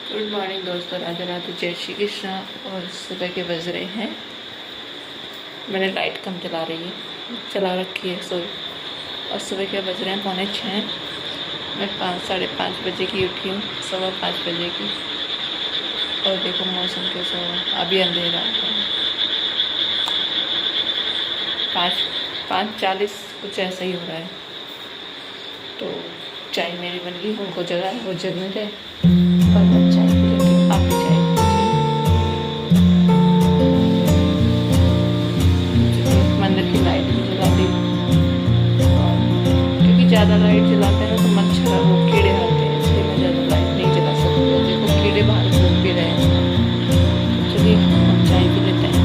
Good morning दोस्तों, राधे राधे, जय श्री कृष्ण। और सुबह के बज रहे हैं, मैंने लाइट कम चला रखी है सॉरी। और सुबह के बज रहे हैं 5:45। मैं 5-5:30 बजे की उठी हूँ, 5:15 बजे की। और देखो मौसम कैसा हुआ, अभी अंधेरा है। 5:40 कुछ ऐसा ही हो रहा है। तो चाय मेरी बन गई, उनको जगा है, वो जग नहीं रहे, पर मैं चाय पी लेती हूँ। आप भी चाय पीजिए। मंदिर की लाइट भी जला दी, क्योंकि ज़्यादा लाइट जलाते हैं ना तो मच्छर और वो कीड़े आते हैं, इसलिए मैं ज़्यादा लाइट नहीं जला सकती। और देखो कीड़े बाहर घूम भी रहे हैं। चलिए हम चाय पी लेते हैं।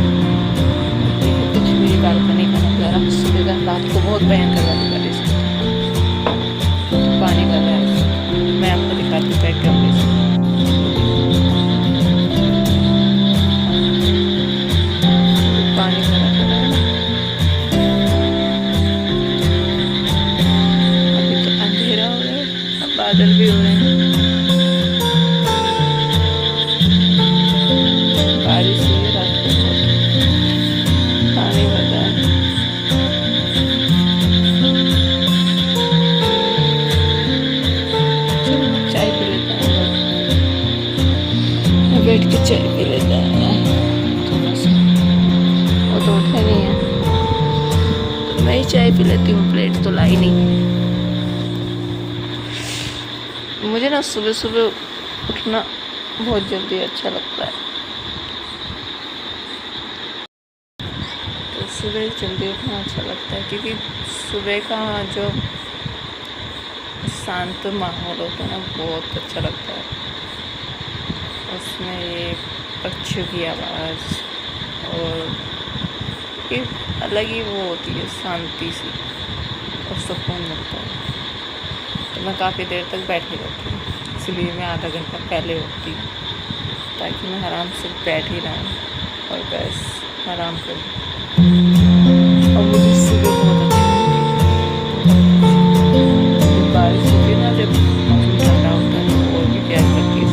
देखो कुछ मेरी बालकनी का नज़ारा सुबह का, रात को बहुत भयंकर वाली बारिश पानी कर रहा है। मैं आपको दिखाती हूँ बैक कैमरे से। पानी भरा पड़ा है। अभी तो अंधेरा हो रहा है, अब बादल भी हो रहे हैं। बारिश हुई है रात को, पानी भर रहा है। बैठ के चाय पी लेते हैं थोड़ा सा। वो तो उठे नहीं है तो मैं ही चाय पी लेती हूँ, प्लेट तो लाई नहीं। मुझे ना सुबह सुबह उठना बहुत जल्दी अच्छा लगता है, तो सुबह जल्दी उठना अच्छा लगता है, क्योंकि सुबह का जो शांत माहौल होता है ना, बहुत अच्छा लगता है। उसमें ये पक्षियों की आवाज़ और एक अलग ही वो होती है, शांति सी और सुकून मिलता है। तो मैं काफ़ी देर तक बैठी रहती हूँ, इसलिए मैं आधा घंटा पहले उठती हूँ, ताकि मैं आराम से बैठ ही रहूँ और बस आराम करूँ। और मुझे सुबह बहुत अच्छा लगती है। बारिश होती है ना, जब मौसम ठंडा होता है तो और भी प्यार करती है।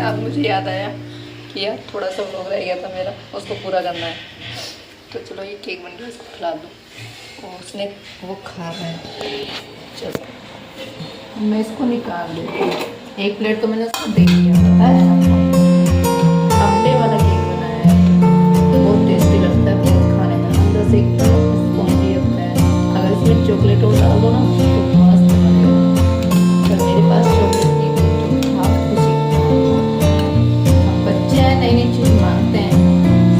अब मुझे याद आया कि यार थोड़ा सा व्लॉग रह गया था मेरा, उसको पूरा करना है। तो चलो ये केक बन गया, उसको खिला दूँ। उसने वो खा रहा है। चलो मैं इसको निकाल देती हूँ। एक प्लेट तो मैंने उसको दे दिया, पता है आपको। अंडे वाला केक बनाया है, बहुत टेस्टी लगता है, बहुत खाने में अंदर से एकदम स्पॉन्जी लगता है। अगर इसमें चॉकलेट और डाल दो ना तो मस्त बनेगा। पर मेरे पास चॉकलेट नहीं, नई नई चीज़ मांगते हैं,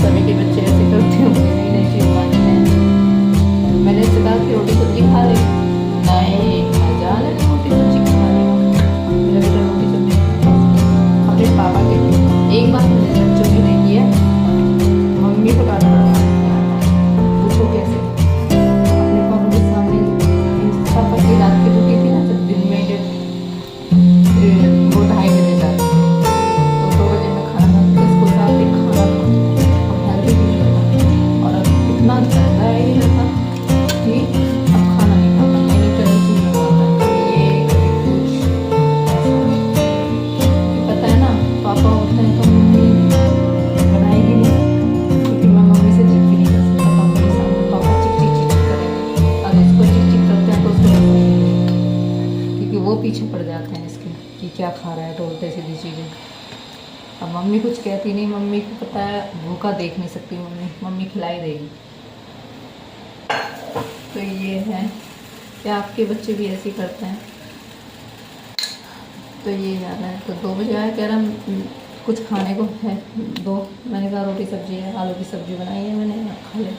सभी के बच्चे ऐसे करते होंगे, नई नई चीज़ मांगते हैं। मैंने इससे कहा कि रोटी सब्जी खा ले, नहीं मजा आ रहा, रोटी सब्जी खा ले। मेरा बेटा रोटी सब्जी अपने पापा के एक बार मैंने बच्चों की नहीं किया, मम्मी को डालना पूछो कैसे। अपने पापा के सामने पापा की रात की रोटी थी ना, जब दिन में वो 2:30 बजे जाती, तो 2 बजे में खाना और अब इतना ज़्यादा है कि अब खाना नहीं खाता, मैंने तरह चीज़ बनाता है, ये कभी कुछ ऐसा। पता है ना, पापा होते हैं तो मम्मी बनाएगी नहीं, क्योंकि मैं मम्मी से चिक भी नहीं कर सकता पापा के सामने। पापा चिक चिक चिक करेंगे, अगर इसको चिक चिक करते हैं तो उसको, क्योंकि वो पीछे पड़ जाते हैं इसके। कि क्या खा रहा है, टोलते सीधी चीज़ें। अब मम्मी कुछ कहती नहीं, मम्मी को पता है भूखा देख नहीं सकती मम्मी खिलाई देगी। तो ये है क्या आपके बच्चे भी ऐसे ही करते हैं? तो ये जाना है, तो 2 बजे आया, कह रहा कुछ खाने को है दो। मैंने कहा रोटी सब्जी है, आलू की सब्ज़ी बनाई है मैंने, खा ले।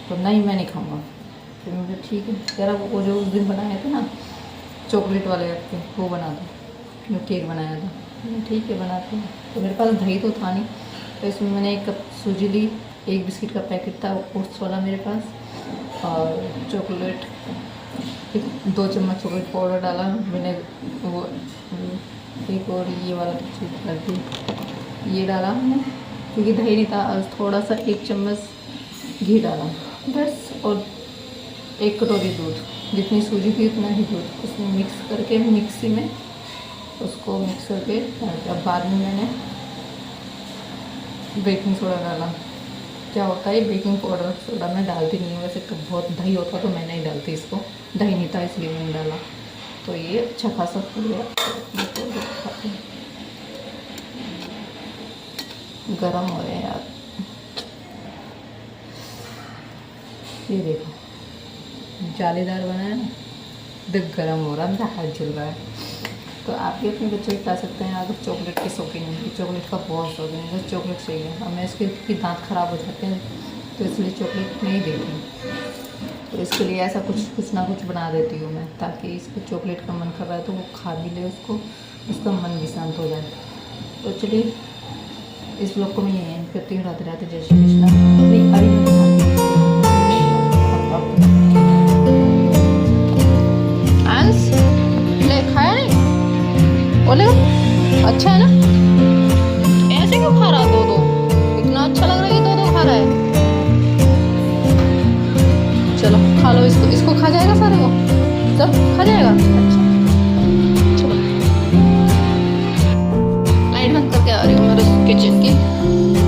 तो नहीं मैं नहीं खाऊंगा। फिर मुझे ठीक है, कह रहा वो जो उस दिन बनाए थे ना चॉकलेट वाले आपके, वो बना दो, जो केक बनाया था। ठीक है बनाते हैं। तो मेरे पास दही तो था नहीं, तो इसमें मैंने 1 कप सूजी ली, 1 बिस्किट का पैकेट था ओट्स वाला मेरे पास, और चॉकलेट 2 चम्मच चॉकलेट पाउडर डाला, मैंने वो एक और ये वाला चीज़ कर दी, ये डाला हमने क्योंकि दही नहीं था। और थोड़ा सा 1 चम्मच घी डाला बस, और 1 कटोरी दूध, जितनी सूजी थी उतना ही दूध, उसमें मिक्स करके मिक्सी में उसको मिक्स करके अब बाद में मैंने बेकिंग सोडा डाला। क्या होता है बेकिंग पाउडर सोडा मैं डालती नहीं हूँ वैसे, तो बहुत दही होता तो मैं नहीं डालती इसको, दही नहीं था इसलिए मैंने डाला। तो ये अच्छा खासा फूल गया। गरम हो रहे हैं यार, ये देखो जालीदार बना है ना, देख गरम हो रहा है, मेरा हाथ जल रहा है। तो आप भी अपने बच्चे को खिला सकते हैं अगर चॉकलेट के शौकीन हैं। चॉकलेट का बहुत शौकीन है, बस चॉकलेट चाहिए। और मैं इसके दांत ख़राब हो जाते हैं तो इसलिए चॉकलेट नहीं देती। तो इसके लिए ऐसा कुछ ना कुछ बना देती हूँ मैं, ताकि इसको चॉकलेट का मन कर रहा है तो वो खा भी ले, उसका मन भी शांत हो जाए। तो चलिए इस ब्लॉग को मैं यहीं करती हूँ। राधे राधे, जय श्री कृष्णा। बोले अच्छा है ना, ऐसे क्यों खा रहा? 2-2 इतना अच्छा लग रहा है कि 2-2 खा रहा है। चलो खा लो इसको खा जाएगा सारे को, सब खा जाएगा। अच्छा चलो लाइट बंद करके आ रही हूँ मैं किचन की,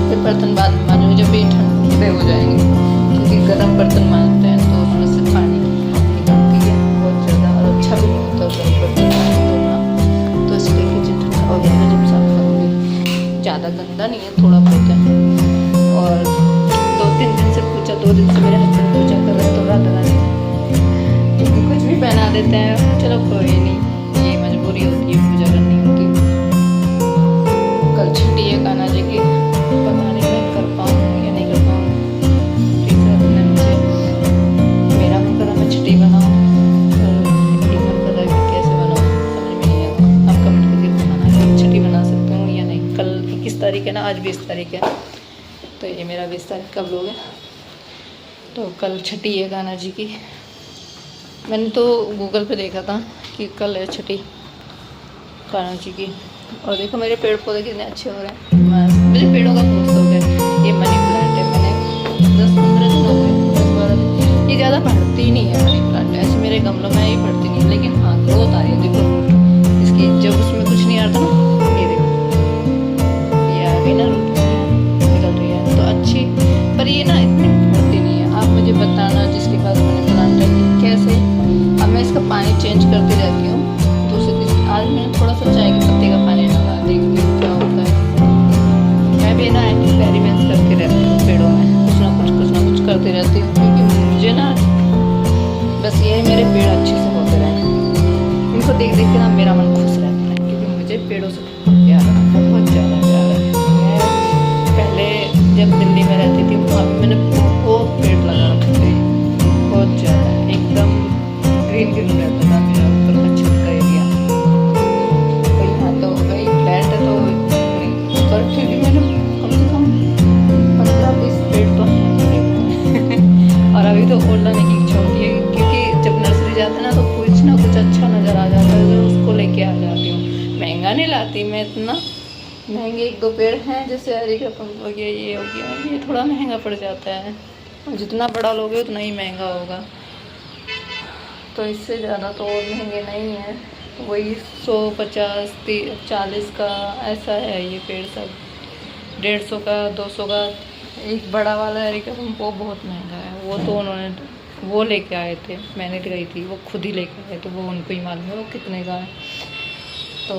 फिर बर्तन बाद में मांजूंगी जब भी ठंडे हो जाएंगे, क्योंकि गर्म बर्तन मांजते हैं तो उसमें से पानी निकलती है बहुत ज़्यादा, और अच्छा भी नहीं होता गर्म बर्तन धोना। तो इसलिए किचन ठंडा हो जाएगा जब साफ करूँगी। ज़्यादा गंदा नहीं है, थोड़ा बहुत है। और 2-3 दिन से पूछा, 2 दिन से मेरे हस्बैंड पूछा कर रहे तो रात रानी कुछ भी पहना देते हैं। चलो कोई नहीं, ये मजबूरी होती है, पूजा करनी होती। कल छुट्टी है कान्हा जी की, पता नहीं मैं कर पाऊँ या नहीं कर पाऊँ। मेरा मन कर रहा मैं छुट्टी बनाऊँ, एक मन कर रहा है कि कैसे बनाऊँ समझ में नहीं आता। आप कमेंट करके बताना कि छुट्टी बना सकते हूँ या नहीं। कल 21 तारीख है ना, आज 20 तारीख है, तो ये मेरा 20 तारीख का व्लॉग है। तो कल छठी है कान्हा जी की। मैंने तो गूगल पे देखा था कि कल है छठी कान्हा जी की। और देखो मेरे पेड़ पौधे कितने अच्छे हो रहे हैं, मुझे पेड़ों का बहुत शौक है। ये मनी प्लांट है, मैंने 10-15 दिन हो गए, 10-12 दिन। ये ज़्यादा बढ़ती ही नहीं है मनी प्लांट, ऐसे मेरे गमलों में ही बढ़ती नहीं है, लेकिन हाँ ग्रोथ आ रही है। देखो रूट इसकी, जब उसमें कुछ नहीं आता ना, ये देखो ये आ गई ना रूट निकल रही है, तो अच्छी। पर ये ना इतनी बढ़ती नहीं है। आप मुझे बताना जिसके पास मनी प्लांट है कैसे। अब मैं इसका पानी चेंज करती रहती हूँ। आज मैंने थोड़ा सा चाय के पत्ते का पानी डाला, देखती हूँ क्या होता है। मैं भी ना एक्सपेरिमेंट्स करती रहती हूँ पेड़ों में, कुछ ना कुछ करती रहती हूँ, क्योंकि मुझे ना बस ये मेरे पेड़ अच्छे से होते रहे। इनको देख देख के ना मेरा मन खुश रहता है, क्योंकि मुझे पेड़ों से बहुत प्यार है, बहुत ज़्यादा प्यार है। मैं पहले जब दिल्ली में रहती थी वहाँ भी मैंने बहुत पेड़ लगा रखे थे, बहुत ज़्यादा, एकदम ग्रीन ग्रीन रहता था मेरा ऊपर का छत का एरिया। तो भाई फ्लैट है तो पर फिर भी मैंने कम से कम 15-20 पेड़ तो हैं। और अभी तो और लाने की इच्छा होती है, क्योंकि जब नर्सरी जाते हैं ना तो कुछ ना कुछ अच्छा नज़र आ जाता है, तो उसको लेके आ जाती हूँ। महंगा नहीं लाती मैं इतना, महंगे 1-2 पेड़ हैं, जैसे हरी का पंख हो गया, ये हो गया, ये थोड़ा महंगा पड़ जाता है। और जितना बड़ा लोगे उतना ही महंगा होगा, तो इससे ज़्यादा तो और महंगे नहीं हैं। वही 100-50-40 का ऐसा है ये पेड़ सब, 150 का 200 का। एक बड़ा वाला एरिका वो बहुत महंगा है, वो तो उन्होंने वो लेके आए थे, मैंने गई थी, वो खुद ही लेके आए, तो वो उनको ही मालूम है वो कितने का है। तो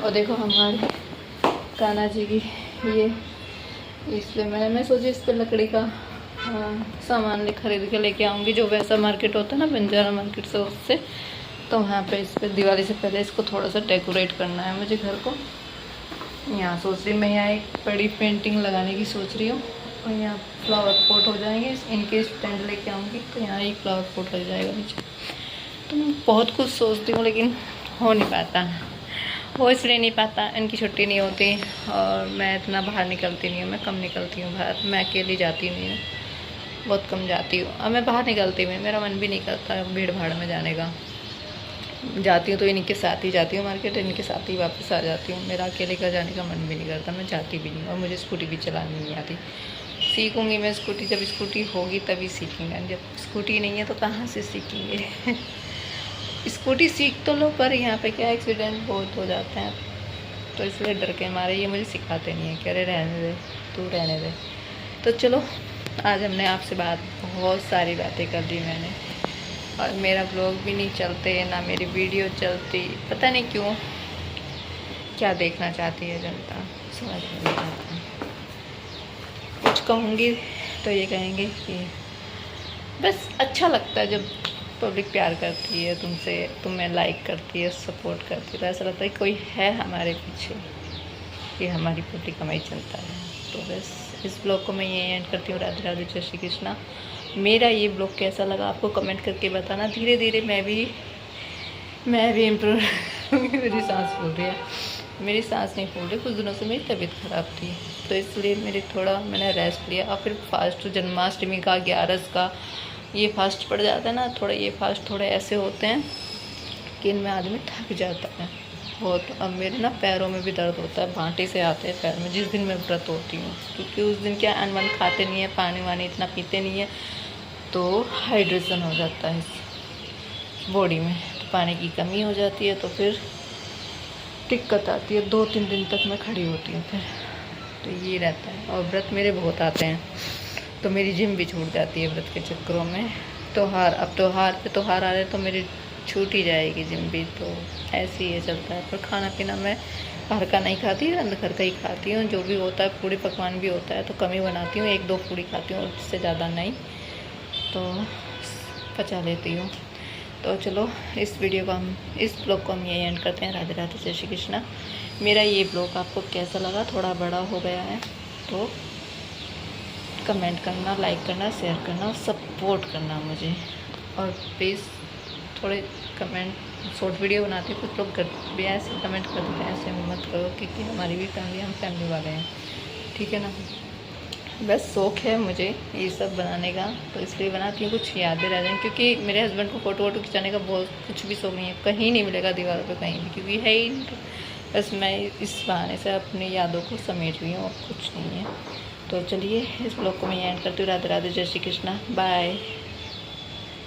और देखो हमारे कान्हा जी की ये, इस पर मैं सोची इस पर लकड़ी का सामान खरीद के लेके आऊँगी, जो वैसा मार्केट होता है ना बंजारा मार्केट से, उससे। तो वहाँ पे इस पर दिवाली से पहले इसको थोड़ा सा डेकोरेट करना है मुझे घर को। यहाँ सोच रही मैं यहाँ एक बड़ी पेंटिंग लगाने की सोच रही हूँ, और यहाँ फ्लावर पॉट हो जाएंगे। इनके स्टैंड लेके आऊँगी तो यहाँ एक फ्लावर पॉट लग जाएगा नीचे। तो मैं बहुत कुछ सोचती हूँ लेकिन हो नहीं पाता, वो इसलिए नहीं पाता, इनकी छुट्टी नहीं होती और मैं इतना बाहर निकलती नहीं हूँ। मैं कम निकलती हूँ बाहर, मैं अकेली जाती नहीं हूँ, बहुत कम जाती हूँ। अब मैं बाहर निकलती हूँ, मेरा मन भी नहीं करता भीड़ भाड़ में जाने का। जाती हूँ तो इनके साथ ही जाती हूँ मार्केट, इनके साथ ही वापस आ जाती हूँ। मेरा अकेले का जाने का मन भी नहीं करता, मैं जाती भी नहीं। और मुझे स्कूटी भी चलानी नहीं आती। सीखूँगी मैं स्कूटी, जब स्कूटी होगी तभी सीखेंगे, जब स्कूटी नहीं है तो कहाँ से सीखेंगे। स्कूटी सीख तो लो, पर यहाँ पे क्या एक्सीडेंट बहुत हो जाते हैं, तो इसलिए डर के मारे ये मुझे सिखाते नहीं है कि अरे रहने दे, तू रहने दे। तो चलो, आज हमने आपसे बहुत सारी बातें कर दी मैंने, और मेरा ब्लॉग भी नहीं चलते, ना मेरी वीडियो चलती, पता नहीं क्यों। क्या देखना चाहती है जनता, समझ नहीं आता। कुछ कहूँगी तो ये कहेंगे कि बस अच्छा लगता है जब पब्लिक प्यार करती है तुमसे, तुम्हें लाइक करती है, सपोर्ट करती है, तो ऐसा लगता है कोई है हमारे पीछे, कि हमारी पब्लिक हमारी जनता है। तो बस इस ब्लॉग को मैं यही एंड करती हूँ। राधे राधे, जय श्री कृष्णा। मेरा ये ब्लॉग कैसा लगा आपको कमेंट करके बताना। धीरे धीरे मैं भी इम्प्रूव मेरी सांस फूल रही है, मेरी सांस नहीं फूल रही। कुछ दिनों से मेरी तबीयत ख़राब थी, तो इसलिए मैंने रेस्ट लिया। और फिर फास्ट जन्माष्टमी का, 11 का ये फास्ट पड़ जाता है ना, थोड़ा ये फास्ट थोड़े ऐसे होते हैं कि इनमें आदमी थक जाता है बहुत। अब मेरे ना पैरों में भी दर्द होता है, भांटे से आते हैं पैर में जिस दिन मैं व्रत होती हूँ, क्योंकि उस दिन क्या अनवन खाते नहीं है, पानी वानी इतना पीते नहीं है, तो हाइड्रेशन हो जाता है इस बॉडी में, तो पानी की कमी हो जाती है, तो फिर दिक्कत आती है। 2-3 दिन तक मैं खड़ी होती हूँ फिर, तो ये रहता है। और व्रत मेरे बहुत आते हैं, तो मेरी जिम भी छूट जाती है व्रत के चक्करों में। अब त्योहार पे त्योहार आ रहे तो मेरी छूट ही जाएगी जिम भी, तो ऐसे ही चलता है। पर खाना पीना मैं बाहर का नहीं खाती, घर का ही खाती हूँ। जो भी होता है, पूड़ी पकवान भी होता है तो कम ही बनाती हूँ, 1-2 पूड़ी खाती हूँ, उससे ज़्यादा नहीं, तो पचा लेती हूँ। तो चलो, इस ब्लॉग को हम यही एंड करते हैं। राधे राधे, जय श्री कृष्णा। मेरा ये ब्लॉग आपको कैसा लगा, थोड़ा बड़ा हो गया है तो कमेंट करना, लाइक करना, शेयर करना और सपोर्ट करना मुझे। और प्लीज़ थोड़े कमेंट, शॉर्ट वीडियो बनाते कुछ लोग भी ऐसे कमेंट करते हैं, ऐसे मत करो, क्योंकि हमारी भी फैमिली, हम फैमिली वाले हैं, ठीक है ना। बस शौक़ है मुझे ये सब बनाने का, तो इसलिए बनाती हूँ, कुछ यादें रह जाएँ। क्योंकि मेरे हस्बैंड को फ़ोटो खिंचाने का बहुत कुछ भी शौक़ नहीं है, कहीं नहीं मिलेगा दीवारों पे कहीं भी, क्योंकि है ही नहीं। बस मैं इस बहाने से अपनी यादों को समेट रही हूँ, और कुछ नहीं है। तो चलिए, इस ब्लॉग को मैं एंड करती हूँ। राधे राधे, जय श्री कृष्णा, बाय।